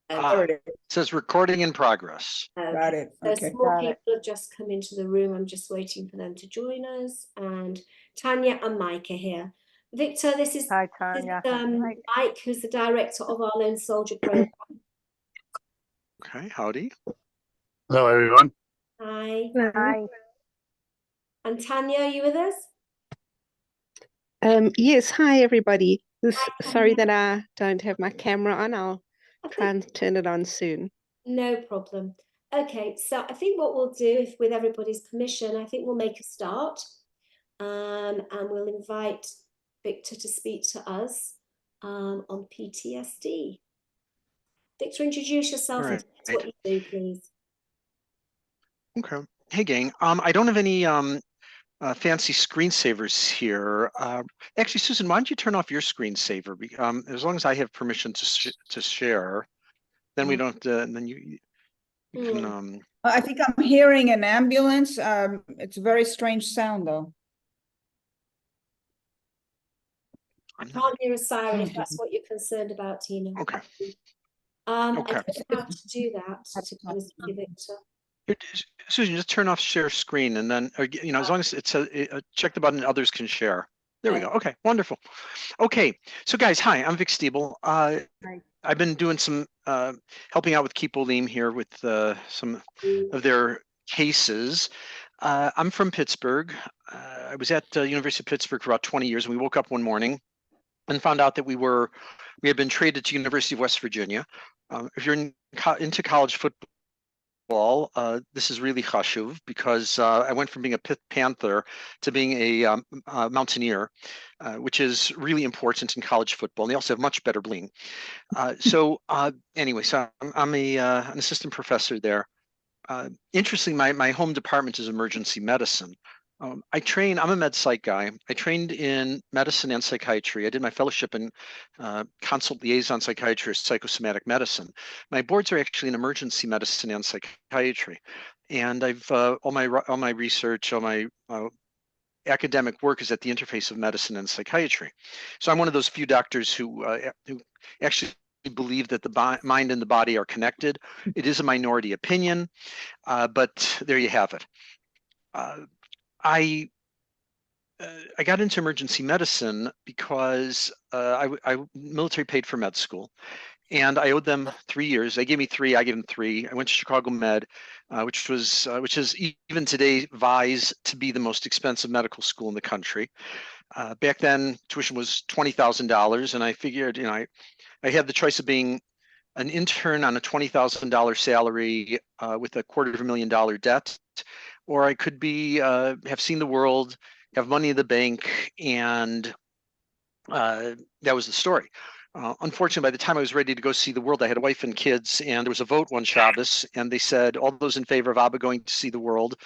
It says recording in progress. Okay. Got it. So Okay. some more people have just come into the room. I'm just waiting for them to join us. And Tanya and Mike are here. Victor, this is Hi, Tanya. Mike, who's the director of our Lone Soldier program. Okay, howdy. Hello, everyone. Hi. Hi. And Tanya, are you with us? Yes, hi everybody. Sorry Tanya. that I don't have my camera on. I'll try and turn it on soon. No problem. Okay, so I think what we'll do, if with everybody's permission, I think we'll make a start, and we'll invite Victor to speak to us on PTSD. Victor, introduce yourself and tell us what you do, please. Okay. Hey, gang. I don't have any fancy screensavers here. Actually, Susan, why don't you turn off your screensaver? As long as I have permission to share, then we don't. Then you can. I think I'm hearing an ambulance. It's a very strange sound, though. I can't hear a siren if that's what you're concerned about, Tina. Okay. Okay. I don't know how to do that, to be honest with you, Victor. Susan, just turn off share screen, and then as long as it says check the button, others can share. There we go. Okay, wonderful. Okay, so guys, hi, I'm Vic Stiebel. I've been doing some helping out with Keep Olim here with some of their cases. I'm from Pittsburgh. I was at University of Pittsburgh for about 20 years, and we woke up one morning and found out that we had been traded to University of West Virginia. If you're into college football, this is really chashuv, because I went from being a Pitt Panther to being a Mountaineer, which is really important in college football. And they also have much better bling. Anyway, so I'm an assistant professor there. Interestingly, my home department is emergency medicine. I'm a med psych guy. I trained in medicine and psychiatry. I did my fellowship in consult liaison psychiatrist, psychosomatic medicine. My boards are actually in emergency medicine and psychiatry. And I've all my research, all my academic work is at the interface of medicine and psychiatry. So I'm one of those few doctors who actually believe that the mind and the body are connected. It is a minority opinion, but there you have it. I got into emergency medicine because I military paid for med school, and I owed them 3 years. They gave me 3. I gave them 3. I went to Chicago Med, which is even today vies to be the most expensive medical school in the country. Back then, tuition was $20,000, and I figured, I had the choice of being an intern on a $20,000 salary with $250,000 debt, or I could be have seen the world, have money in the bank, and that was the story. Unfortunately, by the time I was ready to go see the world, I had a wife and kids, and there was a vote one Shabbos, and they said, all those in favor of Abba going to see the world,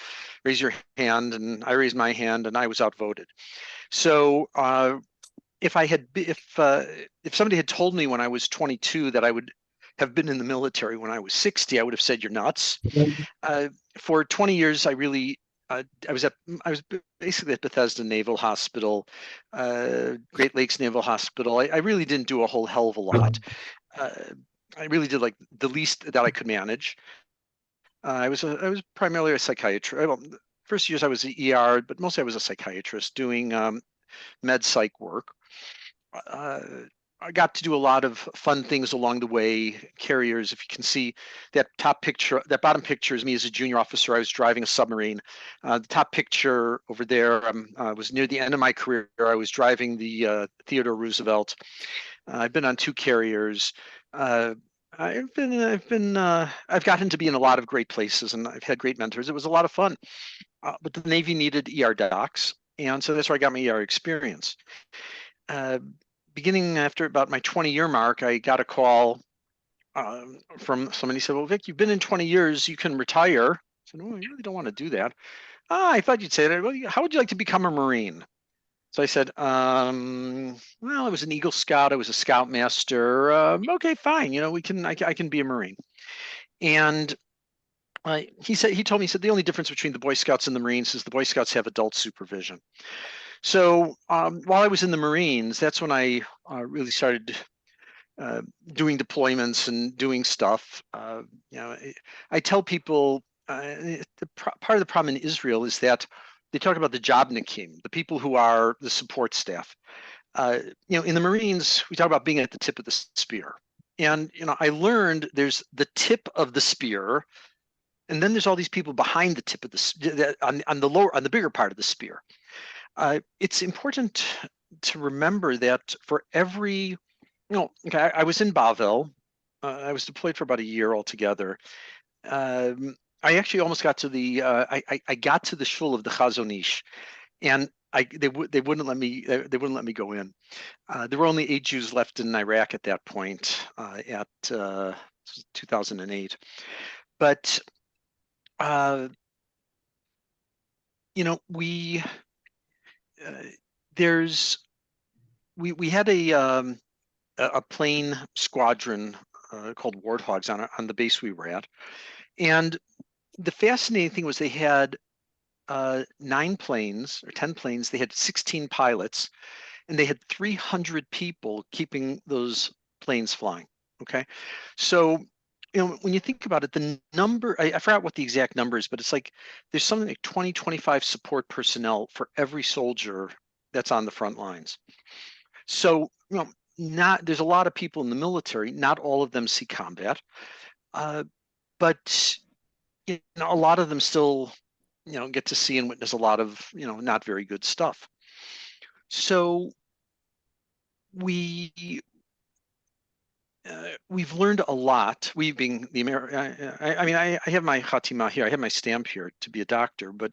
raise your hand, and I raised my hand, and I was outvoted. So if somebody had told me when I was 22 that I would have been in the military when I was 60, I would have said, you're nuts. For 20 years, I was basically at Bethesda Naval Hospital, Great Lakes Naval Hospital. I really didn't do a whole hell of a lot. I really did like the least that I could manage. I was primarily a psychiatrist. Well, first years I was an ER, but mostly I was a psychiatrist doing med psych work. I got to do a lot of fun things along the way. Carriers, if you can see that top picture, that bottom picture is me as a junior officer. I was driving a submarine. The top picture over there was near the end of my career. I was driving the Theodore Roosevelt. I've been on 2 carriers. I've gotten to be in a lot of great places, and I've had great mentors. It was a lot of fun. But the Navy needed ER docs, and so that's where I got my ER experience. Beginning after about my 20-year mark, I got a call from somebody who said, well, Vic, you've been in 20 years, you can retire. I said, oh, I really don't want to do that. I thought you'd say that. Well, how would you like to become a Marine? So I said, well, I was an Eagle Scout. I was a Scoutmaster. Okay, fine. I can be a Marine. And he told me, the only difference between the Boy Scouts and the Marines is the Boy Scouts have adult supervision. So while I was in the Marines, that's when I really started doing deployments and doing stuff. I tell people part of the problem in Israel is that they talk about the jobnikim, the people who are the support staff. In the Marines, we talk about being at the tip of the spear. And I learned there's the tip of the spear, and then there's all these people behind the tip of the on the bigger part of the spear. It's important to remember that for every, I was in Bavel. I was deployed for about a year altogether. I actually almost got to the I got to the shul of the Chazon Ish, and they wouldn't let me go in. There were only 8 Jews left in Iraq at that point, at 2008. But we had a plane squadron called Warthogs on the base we were at, and the fascinating thing was they had 9 planes or 10 planes. They had 16 pilots, and they had 300 people keeping those planes flying. Okay, so when you think about it, the number, I forgot what the exact number is, but it's like there's something like 20, 25 support personnel for every soldier that's on the front lines. So there's a lot of people in the military. Not all of them see combat, but a lot of them still get to see and witness a lot of not very good stuff. So we've learned a lot. We being the American, I have my Hatima here. I have my stamp here to be a doctor, but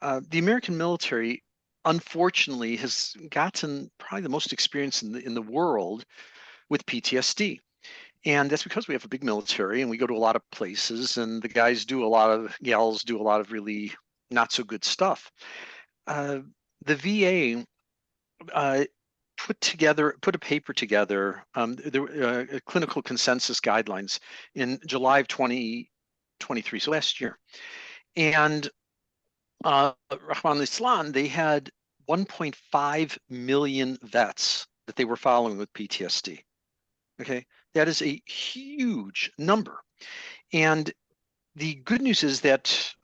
the American military, unfortunately, has gotten probably the most experience in the world with PTSD. And that's because we have a big military and we go to a lot of places, and the gals do a lot of really not so good stuff. The VA put a paper together, clinical consensus guidelines in July of 2023, so last year. And Rahman al-Islam, they had 1.5 million vets that they were following with PTSD. Okay, that is a huge number. And the good news is that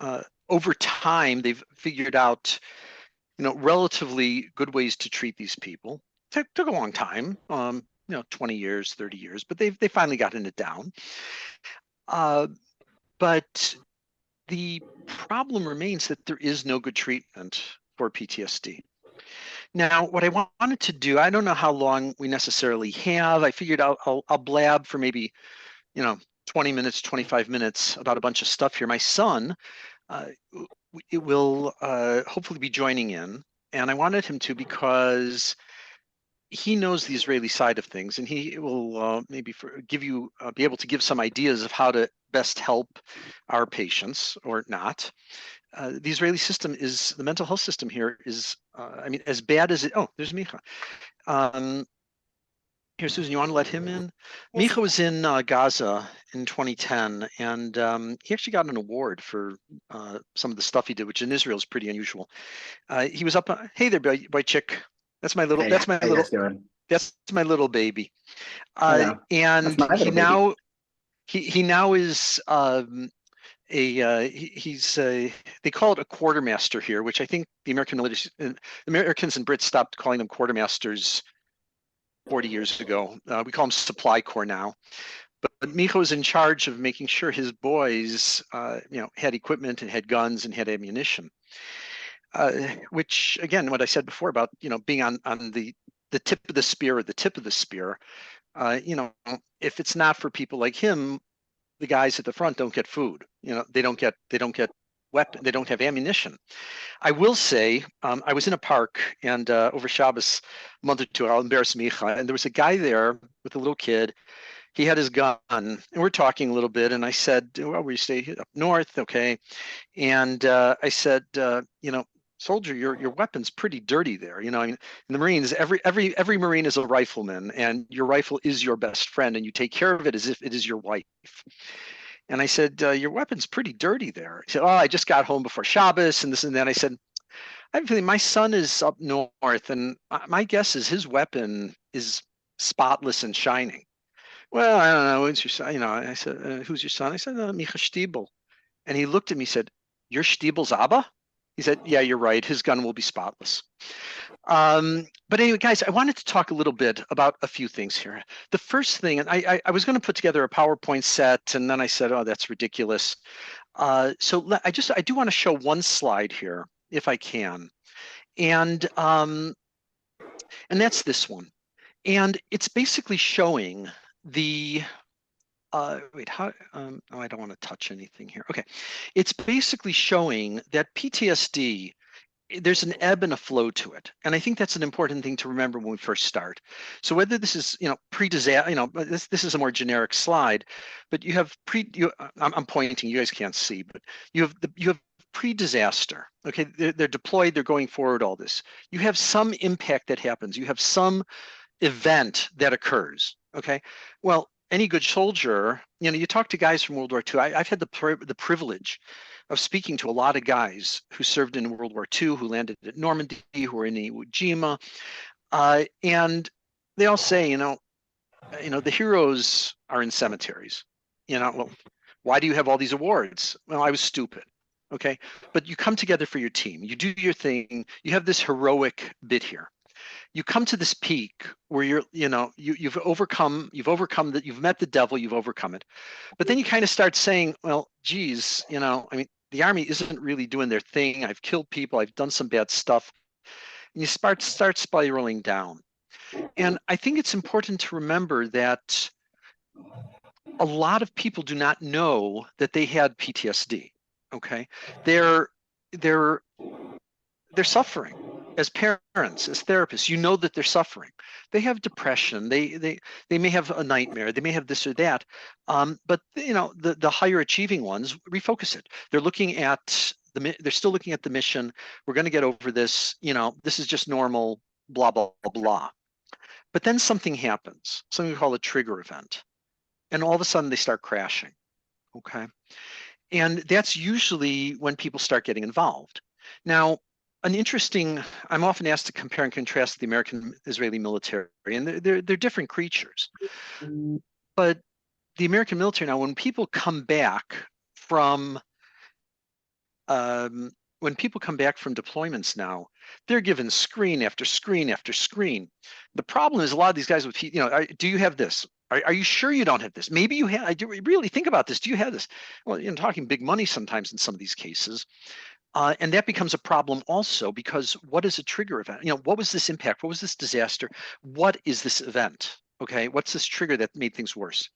over time, they've figured out, relatively good ways to treat these people. Took a long time, 20 years, 30 years, but they finally gotten it down. But the problem remains that there is no good treatment for PTSD. Now, what I wanted to do, I don't know how long we necessarily have. I figured I'll blab for maybe, 20 minutes, 25 minutes about a bunch of stuff here. My son, it will hopefully be joining in, and I wanted him to because he knows the Israeli side of things, and he will maybe be able to give some ideas of how to best help our patients or not. The Israeli system the mental health system here is, as bad as it. Oh, there's Micha. Here, Susan, you want to let him in? Yes. Micha was in Gaza in 2010, and he actually got an award for some of the stuff he did, which in Israel is pretty unusual. He was up. Hey there, boy chick. That's my little. Hey, that's my how you little. guys doing? That's my little baby. Hello. And That's my little now baby. he now is he's they call it a quartermaster here, which I think the Americans and Brits stopped calling them quartermasters 40 years ago. We call them supply corps now. But Micho is in charge of making sure his boys, had equipment and had guns and had ammunition. Which, again, what I said before about being on the tip of the spear or the tip of the spear. If it's not for people like him, the guys at the front don't get food. They don't get weapon. They don't have ammunition. I will say, I was in a park, and over Shabbos a month or two, I'll embarrass Micha, and there was a guy there with a little kid. He had his gun, and we're talking a little bit, and I said, well, we stay up north, okay? And I said, soldier, your weapon's pretty dirty there. In the Marines, every Marine is a rifleman, and your rifle is your best friend, and you take care of it as if it is your wife. And I said, your weapon's pretty dirty there. He said, oh, I just got home before Shabbos and this and that. I said, I have a feeling my son is up north, and my guess is his weapon is spotless and shining. well, I don't know. Who's your son? I said, who's your son? I said, Micha Stiebel. And he looked at me and said, you're Stiebel's Abba? He said, yeah, you're right. His gun will be spotless. But anyway, guys, I wanted to talk a little bit about a few things here. The first thing, and I was going to put together a PowerPoint set, and then I said, oh, that's ridiculous. So I do want to show one slide here, if I can. And that's this one. And it's basically showing the wait, how, oh, I don't want to touch anything here. Okay. It's basically showing that PTSD, there's an ebb and a flow to it. And I think that's an important thing to remember when we first start. So whether this is, pre-disaster, this is a more generic slide, but you have I'm pointing, you guys can't see, but you have pre-disaster. Okay. They're deployed, they're going forward, all this. You have some impact that happens. You have some event that occurs. Okay. Well, any good soldier, you talk to guys from World War II. I've had the privilege of speaking to a lot of guys who served in World War II, who landed at Normandy, who were in Iwo Jima, and they all say, the heroes are in cemeteries. Well, why do you have all these awards? Well, I was stupid. Okay, but you come together for your team. You do your thing. You have this heroic bit here. You come to this peak where you've overcome that, you've met the devil, you've overcome it. But then you kind of start saying, well, geez, the army isn't really doing their thing. I've killed people, I've done some bad stuff. And you start spiraling down. And I think it's important to remember that a lot of people do not know that they had PTSD. Okay. They're suffering. As parents, as therapists, that they're suffering. They have depression. They may have a nightmare. They may have this or that. But the higher achieving ones refocus it. They're looking at they're still looking at the mission. We're going to get over this. This is just normal. Blah blah blah. But then something happens. Something we call a trigger event, and all of a sudden they start crashing. Okay, and that's usually when people start getting involved. Now, I'm often asked to compare and contrast the American Israeli military, and they're different creatures. But the American military now, when people come back from deployments now, they're given screen after screen after screen. The problem is a lot of these guys with, do you have this? Are you sure you don't have this? Maybe you have. I do really think about this. Do you have this? Well, talking big money sometimes in some of these cases. And that becomes a problem also, because what is a trigger event? What was this impact? What was this disaster? What is this event? Okay, what's this trigger that made things worse?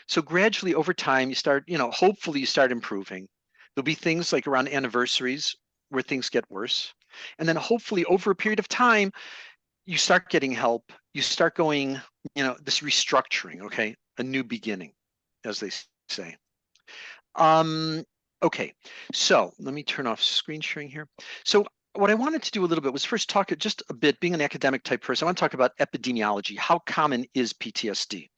So gradually over time, you start, hopefully you start improving. There'll be things like around anniversaries where things get worse. And then hopefully over a period of time, you start getting help. You start going, this restructuring, okay, a new beginning, as they say. Okay, so let me turn off screen sharing here. So what I wanted to do a little bit was first talk just a bit, being an academic type person, I want to talk about epidemiology. How common is PTSD?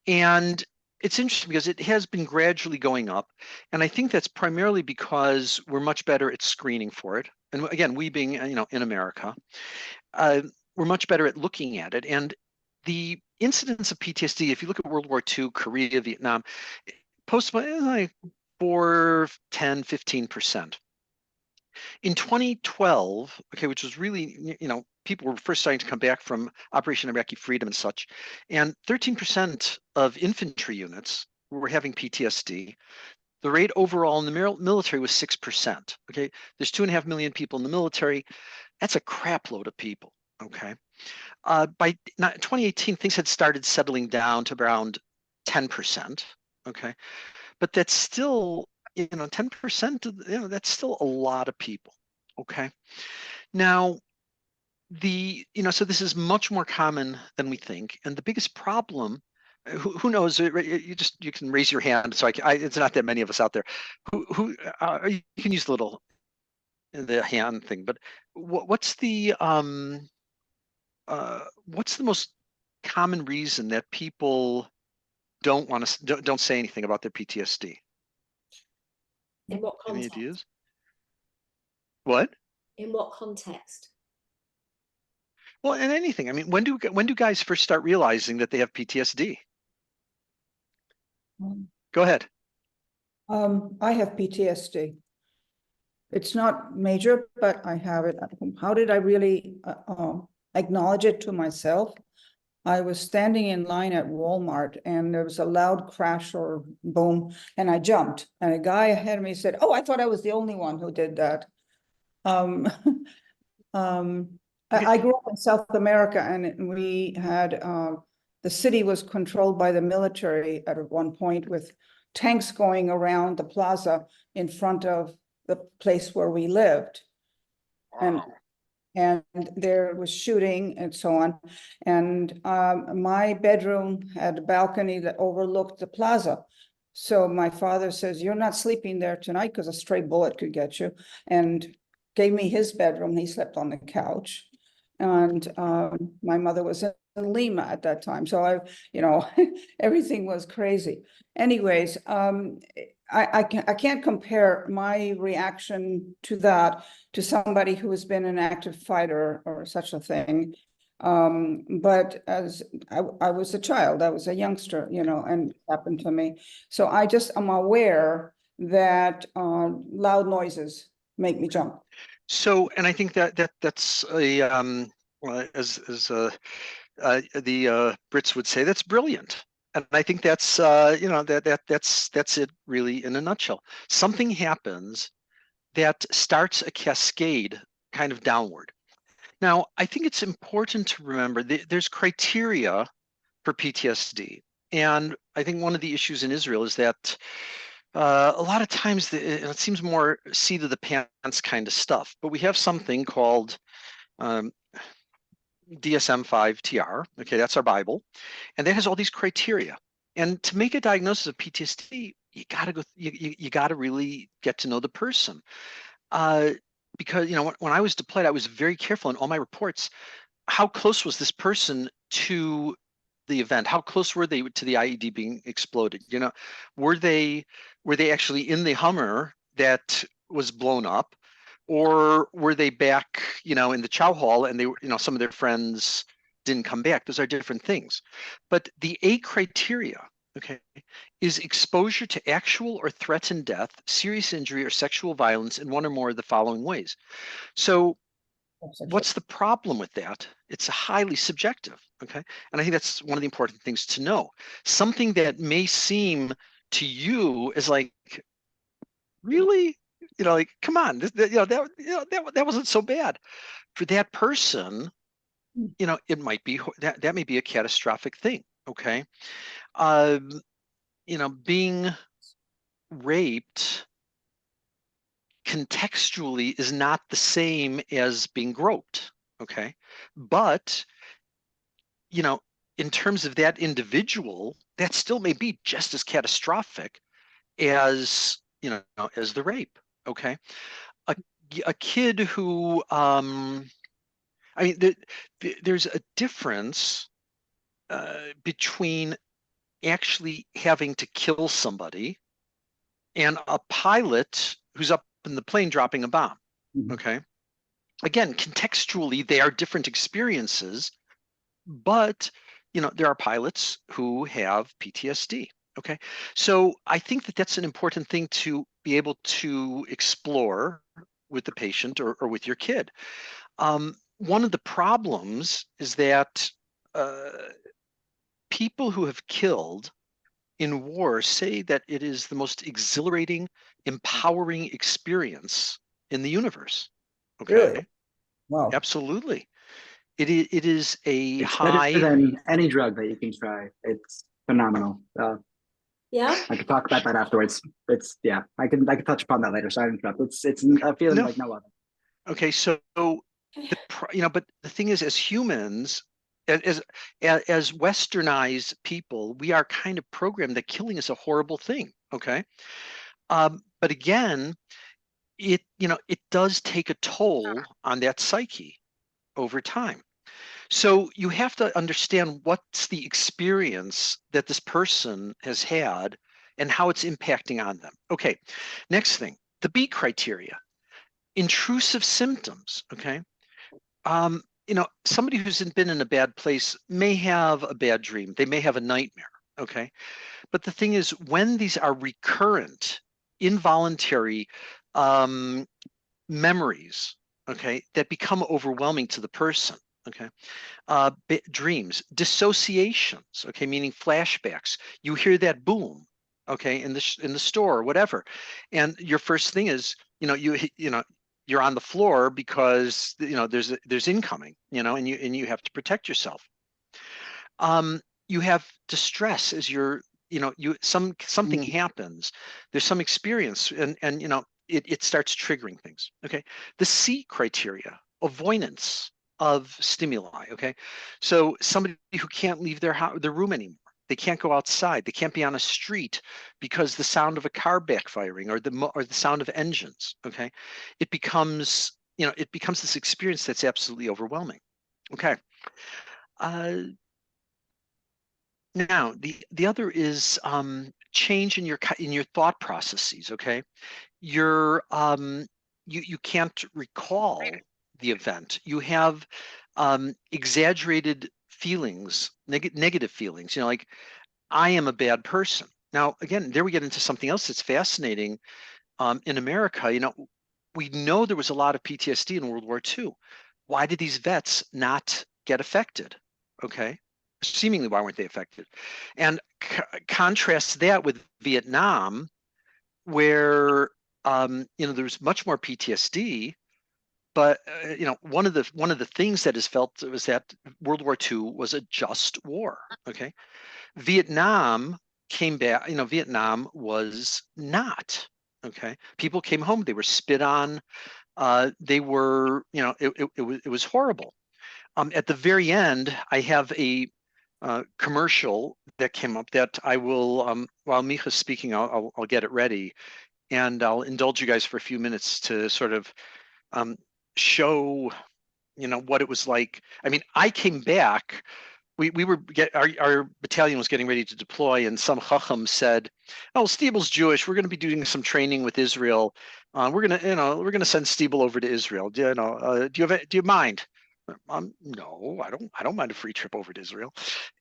And it's interesting because it has been gradually going up. And I think that's primarily because we're much better at screening for it. And again, we being, in America, we're much better at looking at it. And the incidence of PTSD, if you look at World War II, Korea, Vietnam, like 4, 10, 15%. In 2012, okay, which was really, people were first starting to come back from Operation Iraqi Freedom and such, and 13% of infantry units were having PTSD. The rate overall in the military was 6%. Okay, there's 2.5 million people in the military. That's a crap load of people. Okay, by 2018, things had started settling down to around 10%. Okay, but that's still, 10%, that's still a lot of people. Okay. Now, so this is much more common than we think. And the biggest problem, who knows, you can raise your hand. So it's not that many of us out there who you can use the hand thing, but what's the most common reason that people don't say anything about their PTSD? In what Any context? ideas? What? In what context? Well, in anything. I mean, when do guys first start realizing that they have PTSD? Go ahead. I have PTSD. It's not major, but I have it. How did I really acknowledge it to myself? I was standing in line at Walmart and there was a loud crash or boom, and I jumped. And a guy ahead of me said, "Oh, I thought I was the only one who did that." Um, I grew up in South America, and we had the city was controlled by the military at one point, with tanks going around the plaza in front of the place where we lived. And there was shooting and so on. And my bedroom had a balcony that overlooked the plaza. So my father says, "You're not sleeping there tonight because a stray bullet could get you," and gave me his bedroom. He slept on the couch. And my mother was in Lima at that time. So everything was crazy. Anyways, I can't compare my reaction to that to somebody who has been an active fighter or such a thing. But as I was a child, I was a youngster, and it happened to me. So I just am aware that loud noises make me jump. So, and I think that's a well, as the Brits would say, that's brilliant. And I think that's that's it really in a nutshell. Something happens that starts a cascade kind of downward. Now, I think it's important to remember there's criteria for PTSD. And I think one of the issues in Israel is that a lot of times it seems more seat of the pants kind of stuff, but we have something called DSM-5-TR. Okay, that's our Bible, and that has all these criteria. And to make a diagnosis of PTSD, you gotta go. You gotta really get to know the person, because when I was deployed, I was very careful in all my reports. How close was this person to the event? How close were they to the IED being exploded? Were they actually in the Hummer that was blown up, or were they back, in the chow hall, and they were, some of their friends didn't come back? Those are different things. But the A criteria, okay, is exposure to actual or threatened death, serious injury, or sexual violence in one or more of the following ways. So what's the problem with that? It's highly subjective, okay? And I think that's one of the important things to know. Something that may seem to you as like, really, like, come on, that wasn't so bad. For that person, it might be that may be a catastrophic thing, okay? Being raped contextually is not the same as being groped, okay? But in terms of that individual, that still may be just as catastrophic as as the rape, okay? A kid who there's a difference between actually having to kill somebody and a pilot who's up in the plane dropping a bomb. Okay. Again, contextually, they are different experiences, but there are pilots who have PTSD. Okay. So I think that that's an important thing to be able to explore with the patient or with your kid. One of the problems is that people who have killed in war say that it is the most exhilarating, empowering experience in the universe. Okay. Really? Wow. Absolutely. It is a It's high. better than any drug that you can try. It's phenomenal. Yeah. I could talk about that afterwards. I can touch upon that later. Sorry to interrupt. It's a feeling like no other. Okay, so but the thing is, as humans, as westernized people, we are kind of programmed that killing is a horrible thing. Okay, but again, it does take a toll on that psyche over time. So you have to understand what's the experience that this person has had and how it's impacting on them. Okay, next thing, the B criteria, intrusive symptoms. Okay. Somebody who's been in a bad place may have a bad dream. They may have a nightmare. Okay. But the thing is, when these are recurrent, involuntary memories, okay, that become overwhelming to the person, okay, dreams, dissociations, okay, meaning flashbacks. You hear that boom, okay, in the store or whatever, and your first thing is, you're on the floor because there's incoming, and you have to protect yourself. You have distress as something happens. There's some experience, and it starts triggering things. Okay, the C criteria: avoidance of stimuli. Okay, so somebody who can't leave their room anymore. They can't go outside. They can't be on a street because the sound of a car backfiring or the sound of engines. Okay, it becomes this experience that's absolutely overwhelming. Okay. Now, the other is change in your thought processes. Okay, you can't recall the event. You have exaggerated feelings, negative feelings. Like, I am a bad person. Now, again, there we get into something else that's fascinating. In America, we know there was a lot of PTSD in World War II. Why did these vets not get affected? Okay. Seemingly, why weren't they affected? And contrast that with Vietnam, where there's much more PTSD. But one of the things that is felt was that World War II was a just war. Okay, Vietnam came back. Vietnam was not. Okay, people came home. They were spit on. They were. It was horrible. At the very end, I have a commercial that came up that I will, while Micha's speaking, I'll get it ready, and I'll indulge you guys for a few minutes to sort of show, what it was like. I mean, I came back. Our battalion was getting ready to deploy, and some chacham said, "Oh, Stiebel's Jewish. We're going to be doing some training with Israel. We're gonna send Stiebel over to Israel. Do you mind?" No, I don't mind a free trip over to Israel.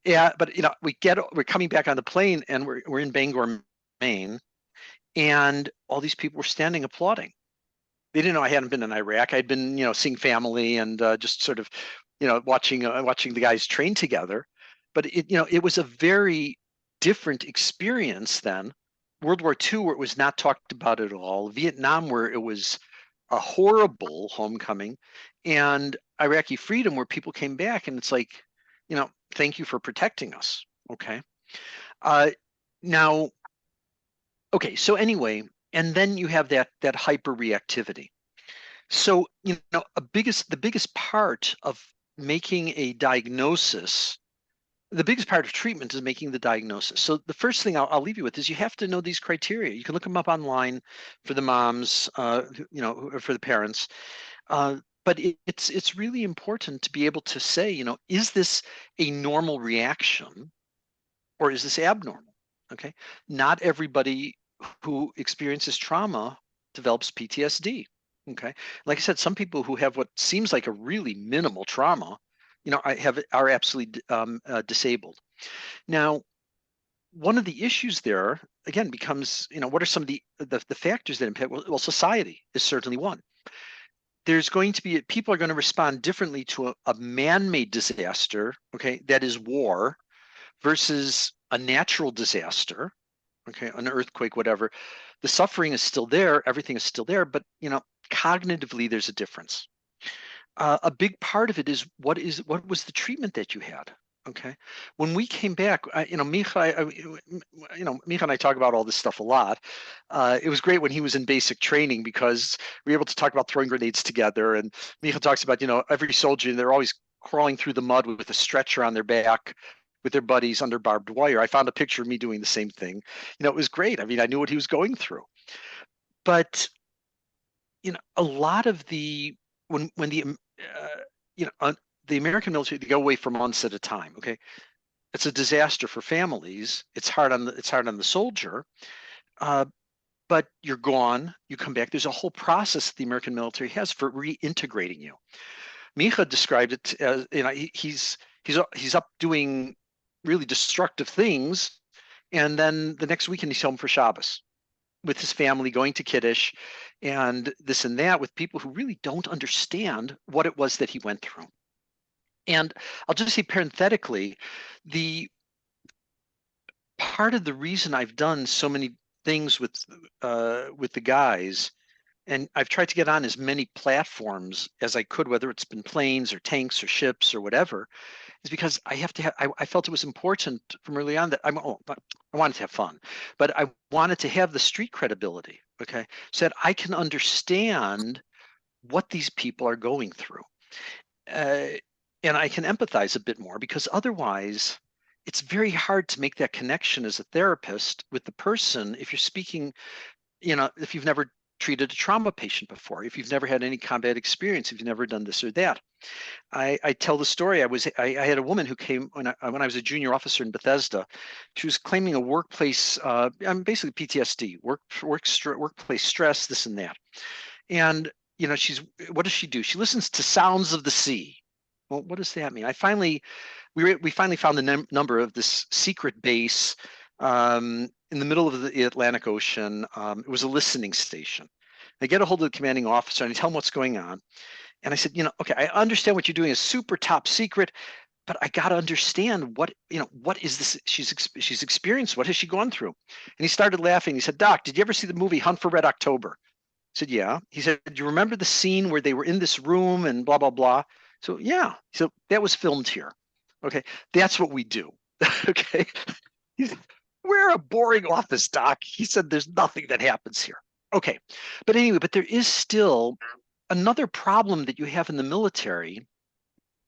Yeah, but we're coming back on the plane, and we're in Bangor, Maine, and all these people were standing applauding. They didn't know I hadn't been in Iraq. I'd been, seeing family and just sort of, watching the guys train together. But it was a very different experience than World War II, where it was not talked about at all. Vietnam, where it was a horrible homecoming, and Iraqi freedom, where people came back, and it's like, thank you for protecting us. Okay. Now, okay. So anyway, and then you have that hyper reactivity. So, the biggest part of making a diagnosis, the biggest part of treatment is making the diagnosis. So the first thing I'll leave you with is you have to know these criteria. You can look them up online for the moms, for the parents. But it's really important to be able to say, is this a normal reaction or is this abnormal? Okay. Not everybody who experiences trauma develops PTSD. Okay. Like I said, some people who have what seems like a really minimal trauma, are absolutely disabled. Now, one of the issues there again becomes, what are some of the factors that impact? Well, society is certainly one. There's going to be people are going to respond differently to a man-made disaster, okay, that is war, versus a natural disaster, okay, an earthquake, whatever. The suffering is still there, everything is still there, but cognitively there's a difference. A big part of it is what was the treatment that you had? Okay, when we came back, Micha and I talk about all this stuff a lot. It was great when he was in basic training because we were able to talk about throwing grenades together. And Micha talks about, every soldier, they're always crawling through the mud with a stretcher on their back with their buddies under barbed wire. I found a picture of me doing the same thing. It was great. I mean, I knew what he was going through. But, a lot of when the the American military, they go away for months at a time. Okay, it's a disaster for families. It's hard on the soldier. But you're gone. You come back. There's a whole process the American military has for reintegrating you. Micha described it as, he's up doing really destructive things, And then the next weekend he's home for Shabbos with his family, going to Kiddush and this and that with people who really don't understand what it was that he went through. And I'll just say parenthetically, the part of the reason I've done so many things with the guys, and I've tried to get on as many platforms as I could, whether it's been planes or tanks or ships or whatever, is because I have to have, I felt it was important from early on that I wanted to have fun, but I wanted to have the street credibility, okay, so that I can understand what these people are going through. And I can empathize a bit more, because otherwise it's very hard to make that connection as a therapist with the person if you're speaking, if you've never treated a trauma patient before, if you've never had any combat experience, if you've never done this or that. I tell the story. I had a woman who came when I was a junior officer in Bethesda. She was claiming a workplace, basically PTSD, workplace stress, this and that. And what does she do? She listens to sounds of the sea. Well, what does that mean? We finally found the number of this secret base in the middle of the Atlantic Ocean. It was a listening station. I get a hold of the commanding officer and I tell him what's going on. And I said, okay, I understand what you're doing is super top secret, but I got to understand what is this she's experienced? What has she gone through? And he started laughing. He said, Doc, did you ever see the movie Hunt for Red October? I said, yeah. He said, do you remember the scene where they were in this room and blah, blah, blah? So yeah. So that was filmed here. Okay. That's what we do. Okay. We're a boring office, Doc. He said, there's nothing that happens here. Okay. But anyway, there is still another problem that you have in the military,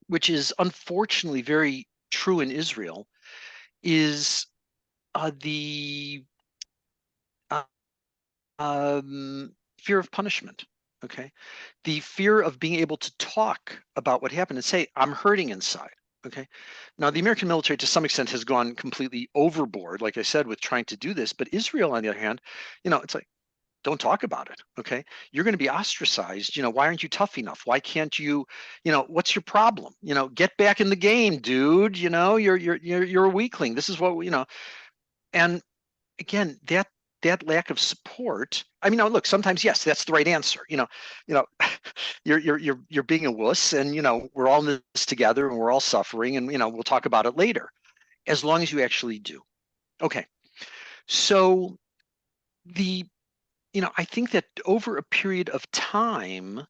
which is unfortunately very true in Israel, is the fear of punishment. Okay, the fear of being able to talk about what happened and say, I'm hurting inside. Okay, now the American military to some extent has gone completely overboard, like I said, with trying to do this. But Israel, on the other hand, it's like, don't talk about it. Okay, you're going to be ostracized. Why aren't you tough enough? Why can't you? What's your problem? Get back in the game, dude. You're a weakling. This is what And again, that lack of support. I mean, now look, sometimes yes, that's the right answer. You're being a wuss, and we're all in this together, and we're all suffering, and we'll talk about it later, as long as you actually do. Okay, so I think that over a period of time,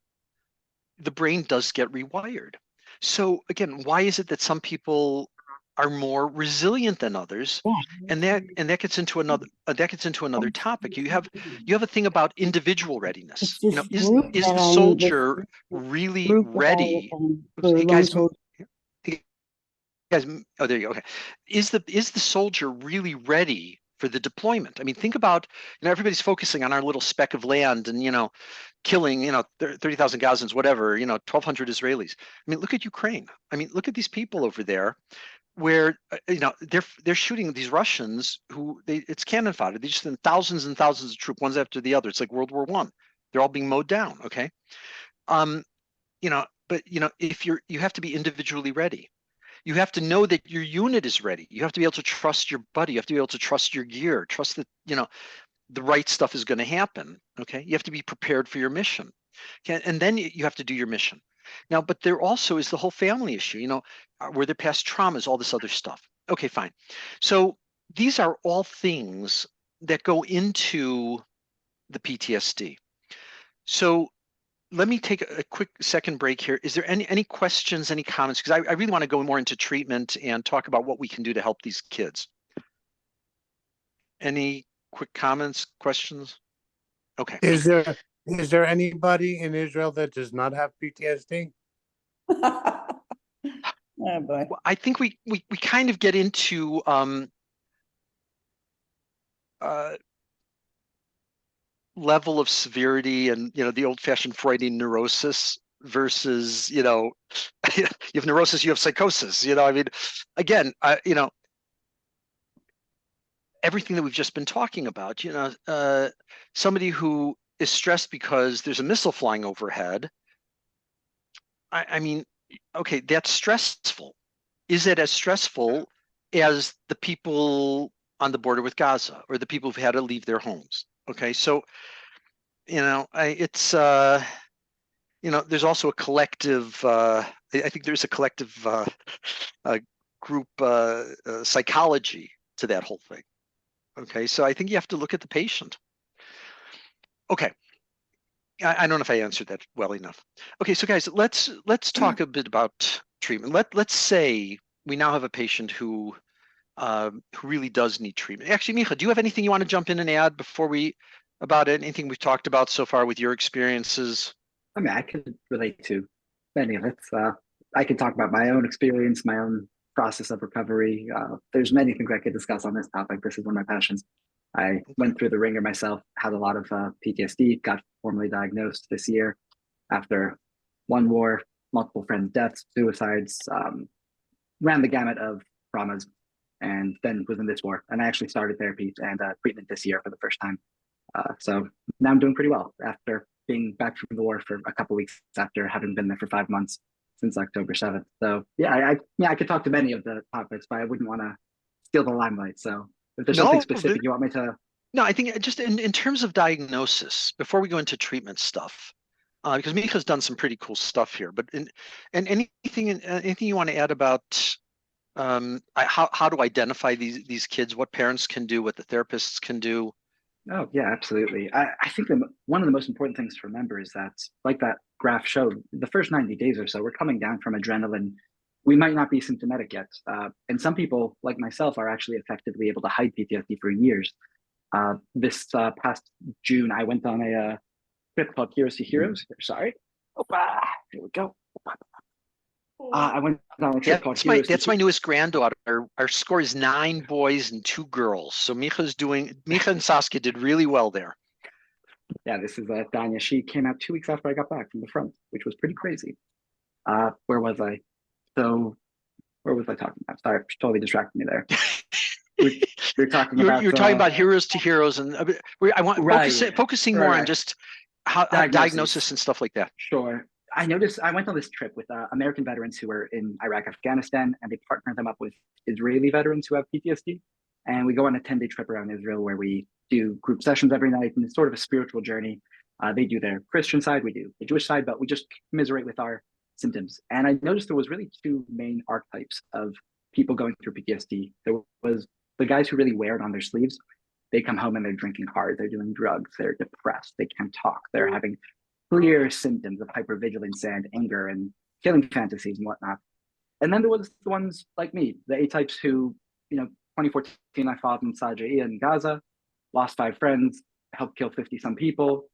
the brain does get rewired. So again, why is it that some people are more resilient than others? And that gets into another topic. You have a thing about indiviable readiness. Is the soldier really ready? Hey guys, oh, there you go. Okay, is the soldier really ready for the deployment? I mean, think about, everybody's focusing on our little speck of land and, killing, 30,000 Gazans, whatever, 1,200 Israelis. I mean, look at Ukraine. I mean, look at these people over there where, they're shooting these Russians it's cannon fodder. They just send thousands and thousands of troops, ones after the other. It's like World War I. They're all being mowed down. Okay. But if you have to be individually ready. You have to know that your unit is ready. You have to be able to trust your buddy. You have to be able to trust your gear, trust that, the right stuff is going to happen. Okay. You have to be prepared for your mission. Okay? And then you have to do your mission. Now, but there also is the whole family issue, were there past traumas, all this other stuff. Okay, fine. So these are all things that go into the PTSD. So let me take a quick second break here. Is there any questions, any comments? Because I really want to go more into treatment and talk about what we can do to help these kids. Any quick comments, questions? Okay. Is there anybody in Israel that does not have PTSD? Oh boy. Well, I think we kind of get into level of severity and the old-fashioned Freudian neurosis versus you have neurosis, you have psychosis. I mean, again, everything that we've just been talking about. Somebody who is stressed because there's a missile flying overhead. I mean, okay, that's stressful. Is it as stressful as the people on the border with Gaza, or the people who've had to leave their homes. Okay, so it's there's also a collective. I think there's a collective group psychology to that whole thing. Okay, so I think you have to look at the patient. Okay, I don't know if I answered that well enough. Okay, so guys, let's talk a bit about treatment. Let's say we now have a patient who really does need treatment. Actually, Micha, do you have anything you want to jump in and add about anything we've talked about so far with your experiences? I mean, I could relate to many of it. I could talk about my own experience, my own process of recovery. There's many things I could discuss on this topic. This is one of my passions. I went through the ringer myself, had a lot of PTSD, got formally diagnosed this year after one war, multiple friends' deaths, suicides, ran the gamut of traumas, and then was in this war. And I actually started therapy and treatment this year for the first time. So now I'm doing pretty well after being back from the war for a couple of weeks after having been there for 5 months since October 7th. So yeah, I could talk to many of the topics, but I wouldn't want to steal the limelight. So if there's something specific you want me to. No, I think just in terms of diagnosis, before we go into treatment stuff, because Micha's done some pretty cool stuff here, but anything you want to add about how to identify these kids, what parents can do, what the therapists can do? Oh, yeah, absolutely. I think one of the most important things to remember is that, like that graph showed, the first 90 days or so, we're coming down from adrenaline. We might not be symptomatic yet. And some people, like myself, are actually effectively able to hide PTSD for years. This past June, I went on a trip called Heroes to Heroes. Sorry. Opa, here we go. I went on a trip called Heroes. That's my newest granddaughter. Our score is 9 boys and 2 girls. So Micha and Saskia did really well there. Yeah, this is Danya. She came out 2 weeks after I got back from the front, which was pretty crazy. Where was I? So where was I talking about? Sorry, totally distracted me there. You're talking about Heroes to Heroes, and I want focusing more on just how diagnosis and stuff like that. Sure. I noticed I went on this trip with American veterans who were in Iraq, Afghanistan, and they partnered them up with Israeli veterans who have PTSD. And we go on a 10-day trip around Israel where we do group sessions every night, and it's sort of a spiritual journey. They do their Christian side, we do the Jewish side, but we just commiserate with our symptoms. And I noticed there was really 2 main archetypes of people going through PTSD. There was the guys who really wear it on their sleeves. They come home and they're drinking hard, they're doing drugs, they're depressed, they can't talk, they're having clear symptoms of hypervigilance and anger and killing fantasies and whatnot. And then there was the ones like me, the A-types who, 2014, I fought in Sajaiya in Gaza, lost 5 friends, helped kill 50-some people,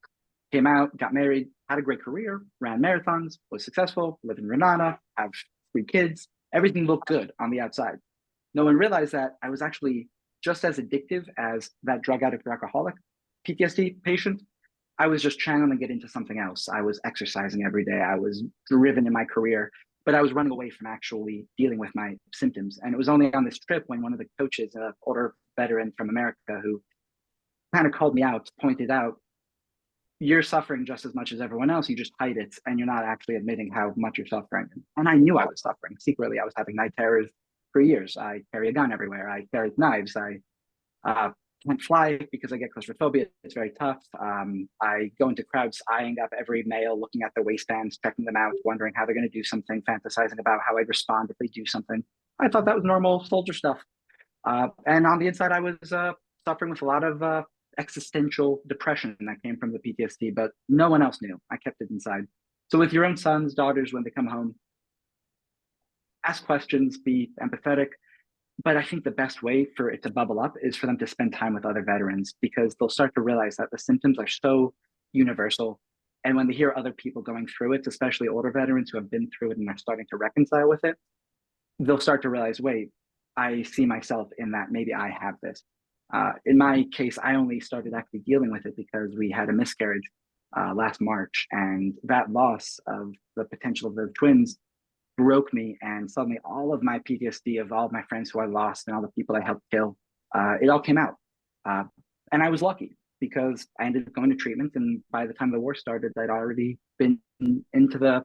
came out, got married, had a great career, ran marathons, was successful, lived in Renana, have 3 kids. Everything looked good on the outside. No one realized that I was actually just as addictive as that drug addict or alcoholic PTSD patient. I was just channeling it into something else. I was exercising every day. I was driven in my career, but I was running away from actually dealing with my symptoms. And it was only on this trip when one of the coaches, an older veteran from America, who kind of called me out, pointed out, you're suffering just as much as everyone else. You just hide it, and you're not actually admitting how much you're suffering. And I knew I was suffering. Secretly, I was having night terrors for years. I carry a gun everywhere. I carry knives. I can't fly because I get claustrophobia. It's very tough. I go into crowds eyeing up every male, looking at their waistbands, checking them out, wondering how they're going to do something, fantasizing about how I'd respond if they do something. I thought that was normal soldier stuff. And on the inside, I was suffering with a lot of existential depression that came from the PTSD, but no one else knew. I kept it inside. So with your own sons, daughters, when they come home, ask questions, be empathetic. But I think the best way for it to bubble up is for them to spend time with other veterans, because they'll start to realize that the symptoms are so universal. And when they hear other people going through it, especially older veterans who have been through it and are starting to reconcile with it, they'll start to realize, wait, I see myself in that. Maybe I have this. In my case, I only started actually dealing with it because we had a miscarriage last March. And that loss of the potential of the twins broke me, and suddenly all of my PTSD of all of my friends who I lost and all the people I helped kill, it all came out. And I was lucky because I ended up going to treatment, and by the time the war started, I'd already been into the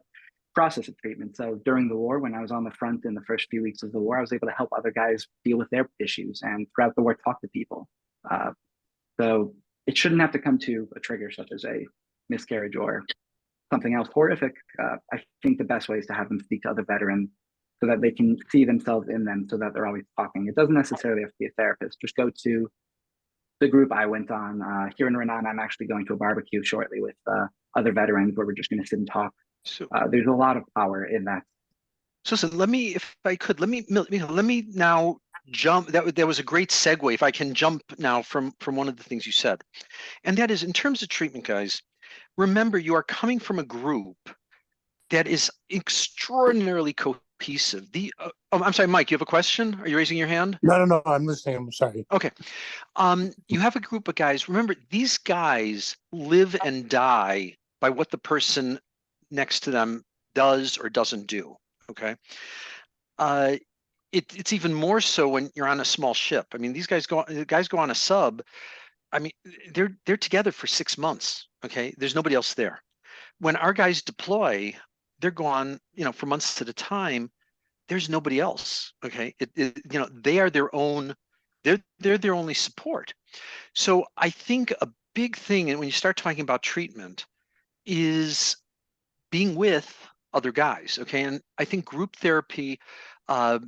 process of treatment. So during the war, when I was on the front in the first few weeks of the war, I was able to help other guys deal with their issues, and throughout the war, talk to people. So it shouldn't have to come to a trigger such as a miscarriage or something else horrific. I think the best way is to have them speak to other veterans so that they can see themselves in them, so that they're always talking. It doesn't necessarily have to be a therapist. Just go to the group I went on here in Renan. I'm actually going to a barbecue shortly with other veterans where we're just going to sit and talk. So, There's a lot of power in that. so listen, let me, if I could, let me now jump. That was a great segue. If I can jump now from one of the things you said, and that is in terms of treatment, guys. Remember, you are coming from a group that is extraordinarily cohesive. I'm sorry, Mike, you have a question? Are you raising your hand? No, I'm listening. I'm sorry. Okay. You have a group of guys. Remember, these guys live and die by what the person next to them does or doesn't do. Okay. It's even more so when you're on a small ship. I mean, these guys go on a sub. I mean, they're together for 6 months. Okay. There's nobody else there. When our guys deploy, they're gone, for months at a time. There's nobody else. Okay. They are their own, they're their only support. So I think a big thing, and when you start talking about treatment, is being with other guys. Okay. And I think group therapy, or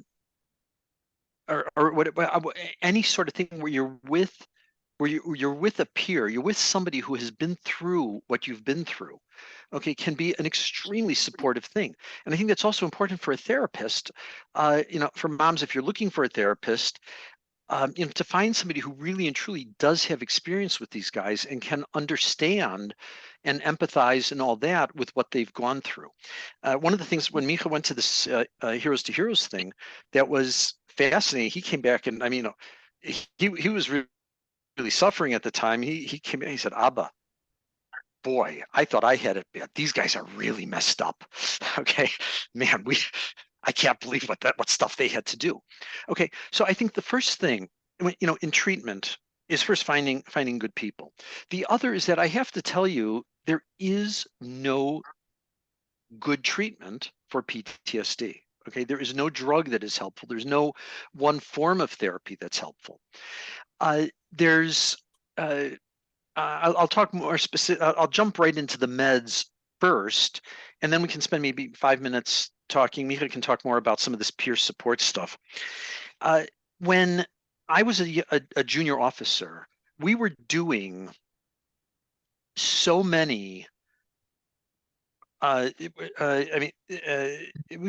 any sort of thing where you're with a peer, you're with somebody who has been through what you've been through, okay, can be an extremely supportive thing. And I think that's also important for a therapist, for moms, if you're looking for a therapist, to find somebody who really and truly does have experience with these guys and can understand and empathize and all that with what they've gone through. One of the things when Micha went to this Heroes to Heroes thing that was fascinating, he came back and he was really suffering at the time. He came in, he said, Abba, boy, I thought I had it bad. These guys are really messed up. Okay, man, I can't believe what stuff they had to do. Okay, so I think the first thing, in treatment is first finding good people. The other is that I have to tell you, there is no good treatment for PTSD. Okay, there is no drug that is helpful. There's no one form of therapy that's helpful. I'll talk more specific. I'll jump right into the meds first, and then we can spend maybe 5 minutes talking. Mika can talk more about some of this peer support stuff. When I was a junior officer, we were doing so many. We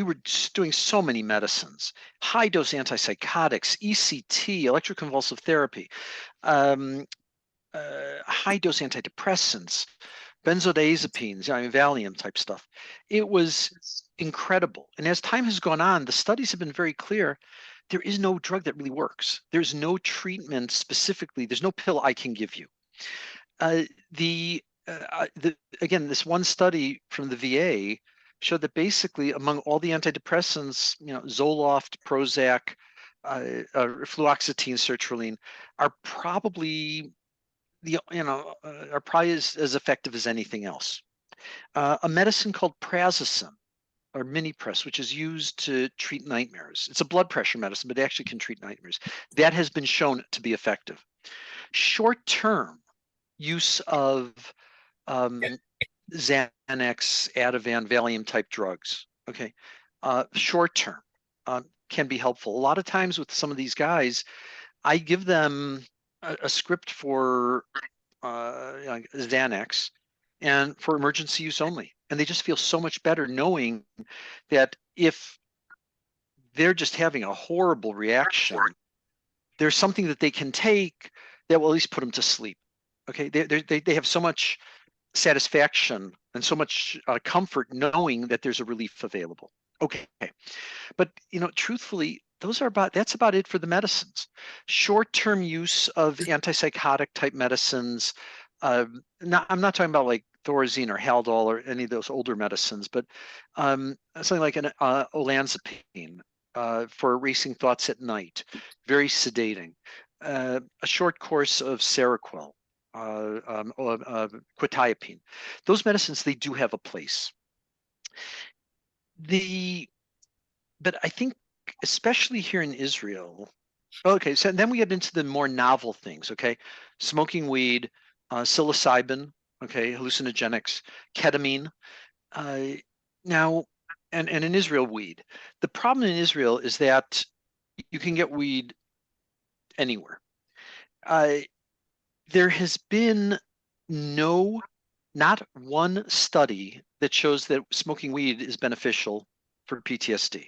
were doing so many medicines: high dose antipsychotics, ECT, electroconvulsive therapy. High dose antidepressants, benzodiazepines, Valium type stuff. It was incredible. And as time has gone on, the studies have been very clear. There is no drug that really works. There's no treatment specifically. There's no pill I can give you. Again, this one study from the VA showed that basically among all the antidepressants, Zoloft, Prozac, fluoxetine, sertraline are probably are probably as effective as anything else. A medicine called Prazosin or Minipress, which is used to treat nightmares. It's a blood pressure medicine, but it actually can treat nightmares. That has been shown to be effective. Short-term use of Xanax, Ativan, Valium type drugs, okay, short-term can be helpful. A lot of times with some of these guys, I give them a script for Xanax and for emergency use only. And they just feel so much better knowing that if they're just having a horrible reaction, there's something that they can take that will at least put them to sleep. Okay, they have so much satisfaction and so much comfort knowing that there's a relief available. Okay, but truthfully, that's about it for the medicines. Short-term use of antipsychotic type medicines. I'm not talking about like Thorazine or Haldol or any of those older medicines, but something like an olanzapine for erasing thoughts at night, very sedating. A short course of Seroquel, quetiapine. Those medicines, they do have a place. But I think especially here in Israel, okay, so then we get into the more novel things, okay? Smoking weed, psilocybin, okay, hallucinogenics, ketamine. Now, and in Israel, weed. The problem in Israel is that you can get weed anywhere. There has been not one study that shows that smoking weed is beneficial for PTSD.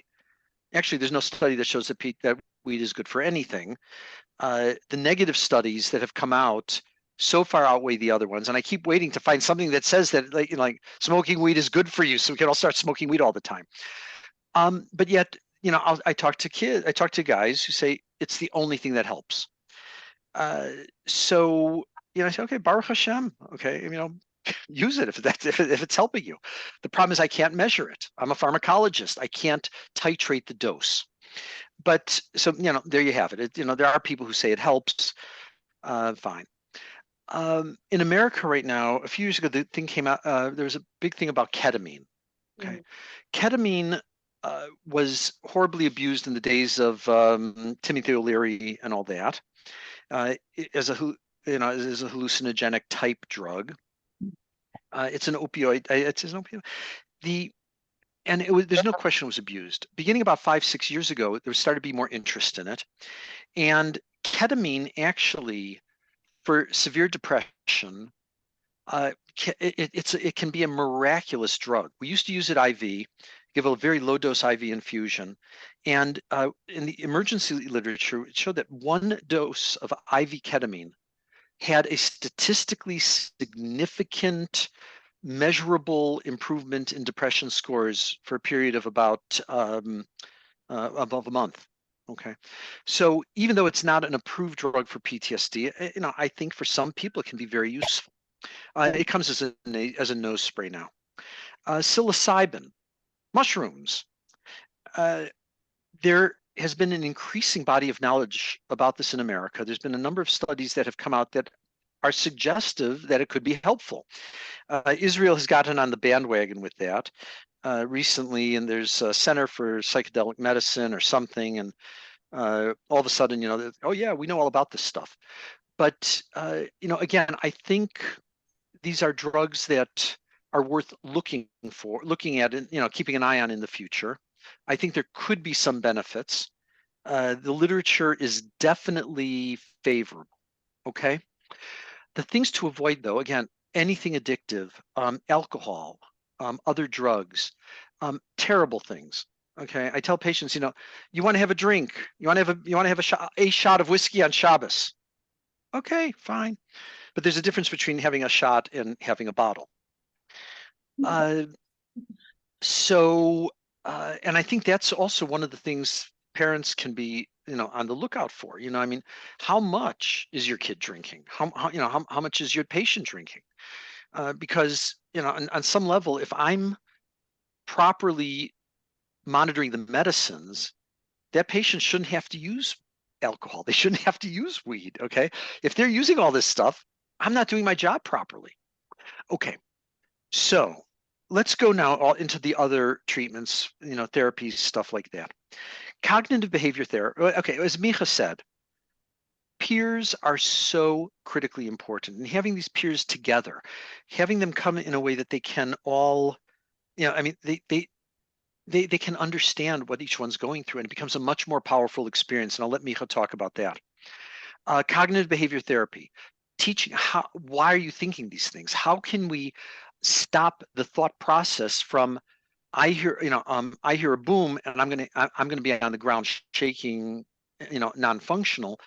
Actually, there's no study that shows that weed is good for anything. The negative studies that have come out so far outweigh the other ones, and I keep waiting to find something that says that like smoking weed is good for you, so we can all start smoking weed all the time. But yet, I talk to guys who say it's the only thing that helps. So I say, okay, Baruch Hashem, okay, use it if it's helping you. The problem is I can't measure it. I'm a pharmacologist. I can't titrate the dose. But so there you have it. There are people who say it helps. Fine. In America right now, a few years ago, the thing came out. There was a big thing about ketamine. Okay, ketamine was horribly abused in the days of Timothy O'Leary and all that. As a hallucinogenic type drug. It's an opioid. It's an opioid. There's no question it was abused. Beginning about 5-6 years ago, there started to be more interest in it. And ketamine actually, for severe depression, it can be a miraculous drug. We used to use it IV, give a very low dose IV infusion. And in the emergency literature, it showed that one dose of IV ketamine had a statistically significant measurable improvement in depression scores for a period of about above a month. Okay, so even though it's not an approved drug for PTSD, I think for some people it can be very useful. It comes as a nose spray now. Psilocybin, mushrooms. There has been an increasing body of knowledge about this in America. There's been a number of studies that have come out that are suggestive that it could be helpful. Israel has gotten on the bandwagon with that recently, and there's a Center for Psychedelic Medicine or something, and all of a sudden, oh yeah, we know all about this stuff. But again, I think these are drugs that are worth looking at, and keeping an eye on in the future. I think there could be some benefits. The literature is definitely favorable. Okay. The things to avoid, though, again, anything addictive, alcohol, other drugs, terrible things. Okay, I tell patients, you want to have a drink, you want to have a shot of whiskey on Shabbos. Okay, fine, but there's a difference between having a shot and having a bottle. And I think that's also one of the things parents can be on the lookout for. How much is your kid drinking? How much is your patient drinking? Because on some level, if I'm properly monitoring the medicines, that patient shouldn't have to use alcohol. They shouldn't have to use weed. Okay, if they're using all this stuff, I'm not doing my job properly. Okay, so let's go now all into the other treatments, therapies, stuff like that. Cognitive behavior therapy. Okay, as Micha said, peers are so critically important, and having these peers together, having them come in a way that they can all, they can understand what each one's going through, and it becomes a much more powerful experience. And I'll let Micha talk about that. Cognitive behavior therapy, teaching why are you thinking these things? How can we stop the thought process from I hear a boom and I'm gonna be on the ground shaking, non-functional.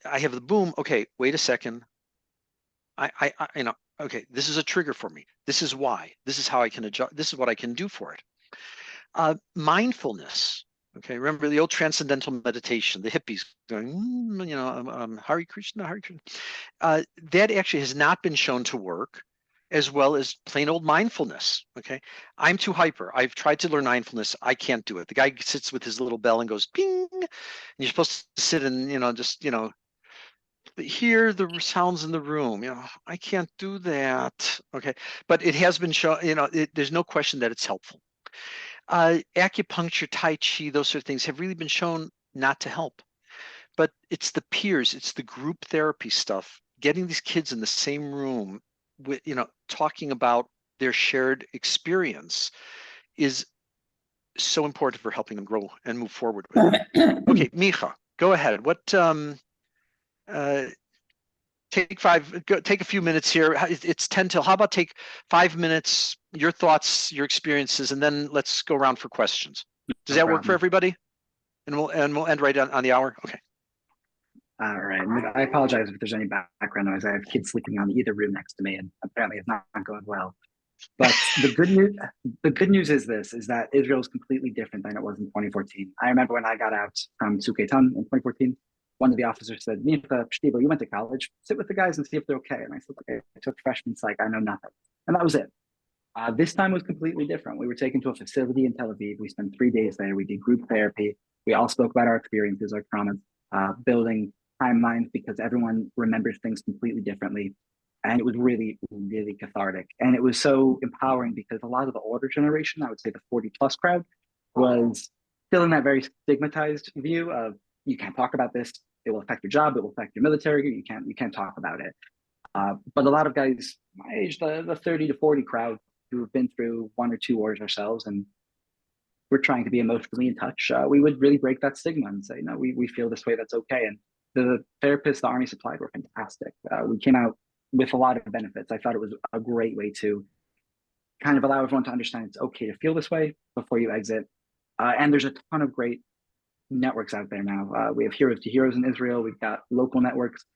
I have the boom. Okay, wait a second. Okay, this is a trigger for me. This is why. This is how I can adjust. This is what I can do for it. Mindfulness. Okay, remember the old transcendental meditation, the hippies going, Hare Krishna, Hare Krishna. That actually has not been shown to work, as well as plain old mindfulness. Okay, I'm too hyper. I've tried to learn mindfulness. I can't do it. The guy sits with his little bell and goes ping, and you're supposed to sit and just hear the sounds in the room. I can't do that. Okay, but it has been shown. There's no question that it's helpful. Acupuncture, Tai Chi, those sort of things have really been shown not to help. But it's the peers, it's the group therapy stuff, getting these kids in the same room with, talking about their shared experience is so important for helping them grow and move forward with it. Okay, Micha, go ahead. What take a few minutes here. It's 10 till. How about take 5 minutes, your thoughts, your experiences, and then let's go around for questions. Does that work for everybody? And we'll end right on the hour. Okay. All right. I apologize if there's any background noise. I have kids sleeping on either room next to me, and apparently it's not going well. But the good news is that Israel is completely different than it was in 2014. I remember when I got out from Tzuk-Eitan in 2014, one of the officers said, "Dr V Stiebel, you went to college. Sit with the guys and see if they're okay." And I said, "Okay." I took freshman psych. I know nothing, and that was it. This time was completely different. We were taken to a facility in Tel Aviv. We spent 3 days there. We did group therapy. We all spoke about our experiences, our traumas, building timelines because everyone remembers things completely differently. And it was really, really cathartic. And it was so empowering because a lot of the older generation, I would say the 40+ crowd, was still in that very stigmatized view of you can't talk about this. It will affect your job. It will affect your military. You can't talk about it. But a lot of guys my age, the 30 to 40 crowd who have been through 1 or 2 wars ourselves and we're trying to be emotionally in touch, we would really break that stigma and say, no, we feel this way. That's okay. And the therapists the Army supplied were fantastic. We came out with a lot of benefits. I thought it was a great way to kind of allow everyone to understand it's okay to feel this way before you exit. And there's a ton of great networks out there now. We have Heroes to Heroes in Israel. We've got local networks.